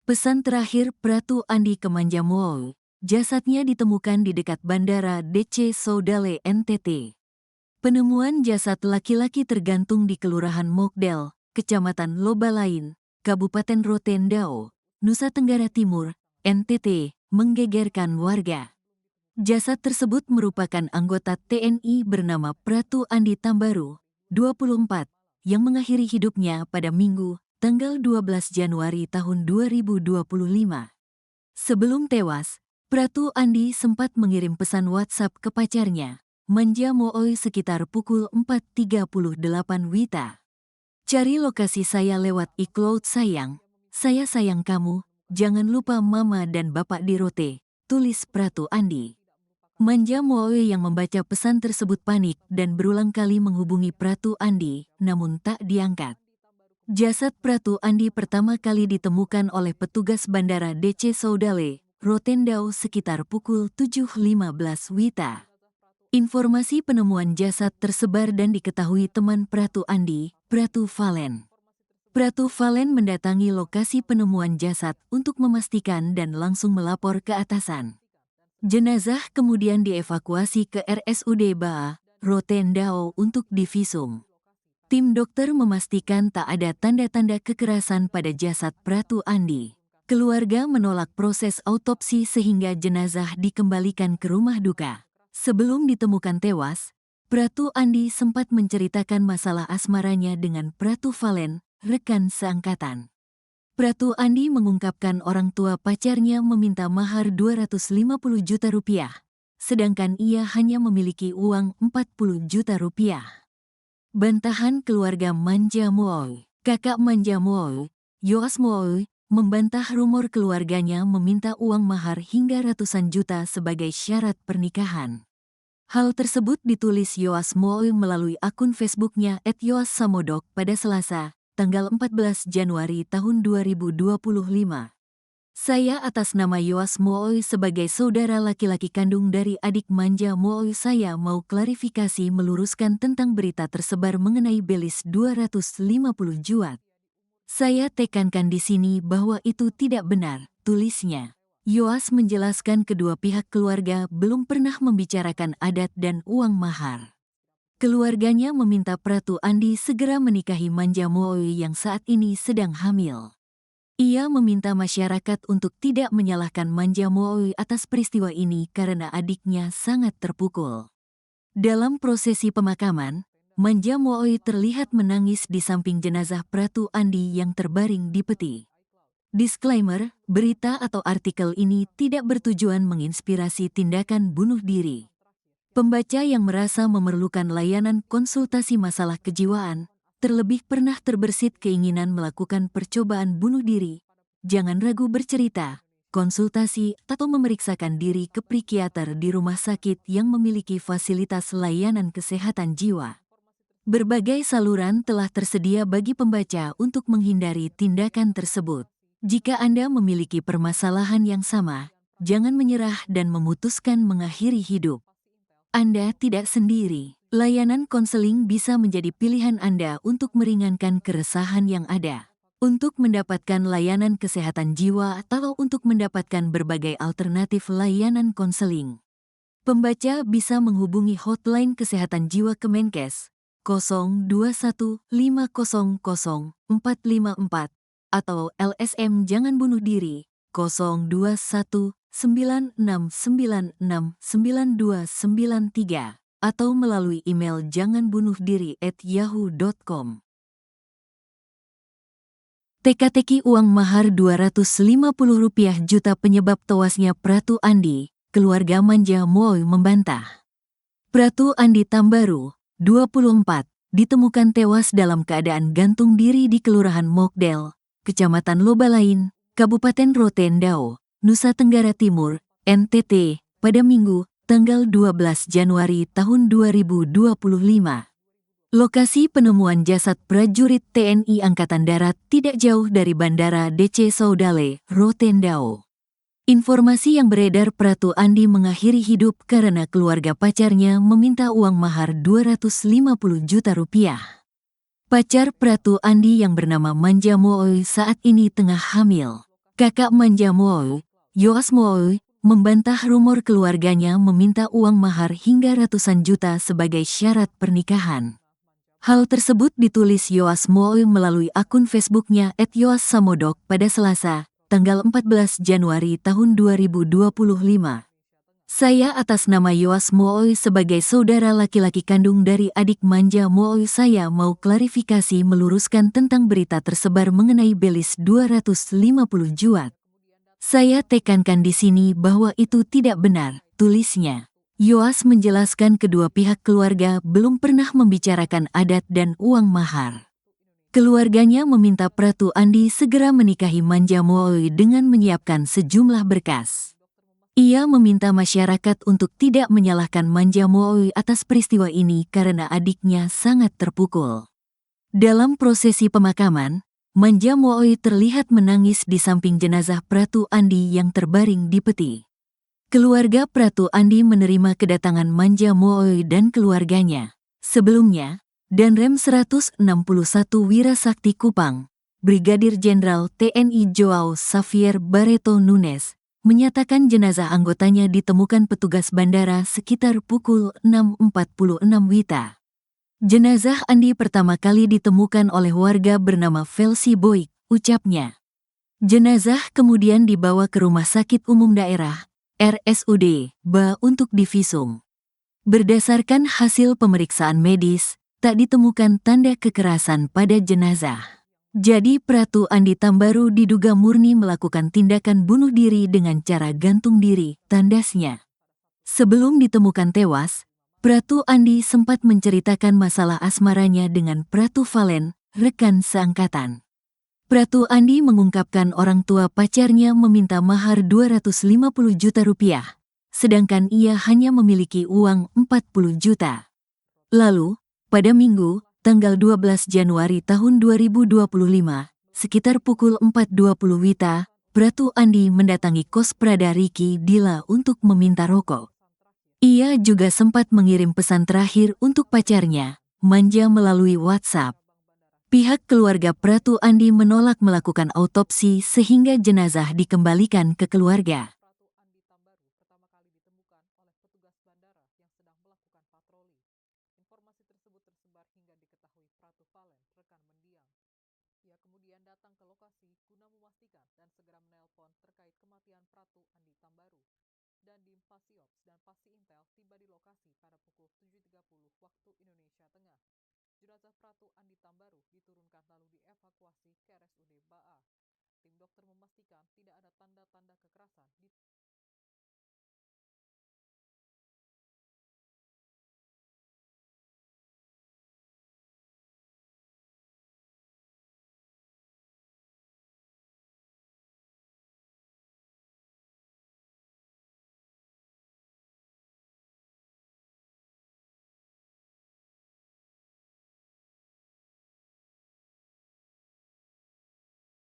Pesan terakhir Pratu Andi ke Manjamuo, jasadnya ditemukan di dekat Bandara DC Soudale NTT. Penemuan jasad laki-laki tergantung di Kelurahan Mokdel, Kecamatan Lobalain, Kabupaten Rotendao, Nusa Tenggara Timur, NTT, menggegerkan warga. Jasad tersebut merupakan anggota TNI bernama Pratu Andi Tambaru, 24, yang mengakhiri hidupnya pada Minggu, tanggal 12 Januari tahun 2025. Sebelum tewas, Pratu Andi sempat mengirim pesan WhatsApp ke pacarnya, Manjamuo, sekitar pukul 4.38 WITA. Cari lokasi saya lewat iCloud sayang, saya sayang kamu, jangan lupa mama dan bapak di Rote, tulis Pratu Andi. Manjamuo yang membaca pesan tersebut panik dan berulang kali menghubungi Pratu Andi, namun tak diangkat. Jasad Pratu Andi pertama kali ditemukan oleh petugas Bandara DC Soudale, Rotendao sekitar pukul 7.15 WITA. Informasi penemuan jasad tersebar dan diketahui teman Pratu Andi, Pratu Valen. Pratu Valen mendatangi lokasi penemuan jasad untuk memastikan dan langsung melapor ke atasan. Jenazah kemudian dievakuasi ke RSUD Baa, Rotendao untuk divisum. Tim dokter memastikan tak ada tanda-tanda kekerasan pada jasad Pratu Andi. Keluarga menolak proses autopsi sehingga jenazah dikembalikan ke rumah duka. Sebelum ditemukan tewas, Pratu Andi sempat menceritakan masalah asmaranya dengan Pratu Valen, rekan seangkatan. Pratu Andi mengungkapkan orang tua pacarnya meminta mahar 250 juta rupiah, sedangkan ia hanya memiliki uang 40 juta rupiah. Bantahan keluarga Manjamuo. Kakak Manjamuo, Yoasmuo, membantah rumor keluarganya meminta uang mahar hingga ratusan juta sebagai syarat pernikahan. Hal tersebut ditulis Yoasmuo melalui akun Facebooknya @yoassamodok pada Selasa, tanggal 14 Januari tahun 2025. Saya atas nama Yoasmuo sebagai saudara laki-laki kandung dari adik Manjamuo, saya mau klarifikasi meluruskan tentang berita tersebar mengenai belis 250 juta. Saya tekankan di sini bahwa itu tidak benar, tulisnya. Yoas menjelaskan kedua pihak keluarga belum pernah membicarakan adat dan uang mahar. Keluarganya meminta Pratu Andi segera menikahi Manjamuo yang saat ini sedang hamil. Ia meminta masyarakat untuk tidak menyalahkan Manjamuo atas peristiwa ini karena adiknya sangat terpukul. Dalam prosesi pemakaman, Manjamuo terlihat menangis di samping jenazah Pratu Andi yang terbaring di peti. Disclaimer, berita atau artikel ini tidak bertujuan menginspirasi tindakan bunuh diri. Pembaca yang merasa memerlukan layanan konsultasi masalah kejiwaan, terlebih pernah terbersit keinginan melakukan percobaan bunuh diri, jangan ragu bercerita, konsultasi atau memeriksakan diri ke psikiater di rumah sakit yang memiliki fasilitas layanan kesehatan jiwa. Berbagai saluran telah tersedia bagi pembaca untuk menghindari tindakan tersebut. Jika Anda memiliki permasalahan yang sama, jangan menyerah dan memutuskan mengakhiri hidup. Anda tidak sendiri. Layanan konseling bisa menjadi pilihan Anda untuk meringankan keresahan yang ada. Untuk mendapatkan layanan kesehatan jiwa atau untuk mendapatkan berbagai alternatif layanan konseling, pembaca bisa menghubungi hotline kesehatan jiwa Kemenkes 021500454 atau LSM Jangan Bunuh Diri 02196969293 atau melalui email janganbunuhdiri@yahoo.com. Teka-teki uang mahar 250 rupiah juta penyebab tewasnya Pratu Andi, keluarga Manjamuo membantah. Pratu Andi Tambaru, 24, ditemukan tewas dalam keadaan gantung diri di Kelurahan Mokdel, Kecamatan Lobalain, Kabupaten Rotendao, Nusa Tenggara Timur, NTT, pada Minggu, tanggal 12 Januari tahun 2025. Lokasi penemuan jasad prajurit TNI Angkatan Darat tidak jauh dari Bandara DC Soudale, Rotendao. Informasi yang beredar Pratu Andi mengakhiri hidup karena keluarga pacarnya meminta uang mahar 250 juta rupiah. Pacar Pratu Andi yang bernama Manjamuo saat ini tengah hamil. Kakak manja Moe, Yoas Moe, membantah rumor keluarganya meminta uang mahar hingga ratusan juta sebagai syarat pernikahan. Hal tersebut ditulis Yoas Moe melalui akun Facebooknya @yoassamodok pada Selasa, tanggal 14 Januari tahun 2025. Saya atas nama Yoas Moe sebagai saudara laki-laki kandung dari adik manja Moe, saya mau klarifikasi meluruskan tentang berita tersebar mengenai belis 250 juta. Saya tekankan di sini bahwa itu tidak benar, tulisnya. Yoas menjelaskan kedua pihak keluarga belum pernah membicarakan adat dan uang mahar. Keluarganya meminta Pratu Andi segera menikahi manja Moe dengan menyiapkan sejumlah berkas. Ia meminta masyarakat untuk tidak menyalahkan manja Moe atas peristiwa ini karena adiknya sangat terpukul. Dalam prosesi pemakaman, manja Moe terlihat menangis di samping jenazah Pratu Andi yang terbaring di peti. Keluarga Pratu Andi menerima kedatangan manja Moe dan keluarganya. Sebelumnya, Danrem 161 Wirasakti Kupang, Brigadir Jenderal TNI Joao Xavier Barreto Nunes, menyatakan jenazah anggotanya ditemukan petugas bandara sekitar pukul 6.46 WITA. Jenazah Andi pertama kali ditemukan oleh warga bernama Velsi Boyk, ucapnya. Jenazah kemudian dibawa ke Rumah Sakit Umum Daerah, RSUD, BA untuk divisum. Berdasarkan hasil pemeriksaan medis, tak ditemukan tanda kekerasan pada jenazah. Jadi Pratu Andi Tambaru diduga murni melakukan tindakan bunuh diri dengan cara gantung diri, tandasnya. Sebelum ditemukan tewas, Pratu Andi sempat menceritakan masalah asmaranya dengan Pratu Valen, rekan seangkatan. Pratu Andi mengungkapkan orang tua pacarnya meminta mahar 250 juta rupiah, sedangkan ia hanya memiliki uang 40 juta. Lalu, pada Minggu, tanggal 12 Januari tahun 2025, sekitar pukul 4.20 WITA, Pratu Andi mendatangi kos Prada Ricky Dila untuk meminta rokok. Ia juga sempat mengirim pesan terakhir untuk pacarnya, Manja, melalui WhatsApp. Pihak keluarga Pratu Andi menolak melakukan autopsi sehingga jenazah dikembalikan ke keluarga. Informasi tersebut tersebar hingga diketahui Pratu Valen, rekan mendiang. Ia kemudian datang ke lokasi guna memastikan dan segera menelpon terkait kematian Pratu Andi Tambaru. Dandim Pasiops dan Pasti Intel tiba di lokasi pada pukul 7.30 waktu Indonesia Tengah. Jenazah Pratu Andi Tambaru diturunkan lalu dievakuasi ke RSUD BA. Tim dokter memastikan tidak ada tanda-tanda kekerasan di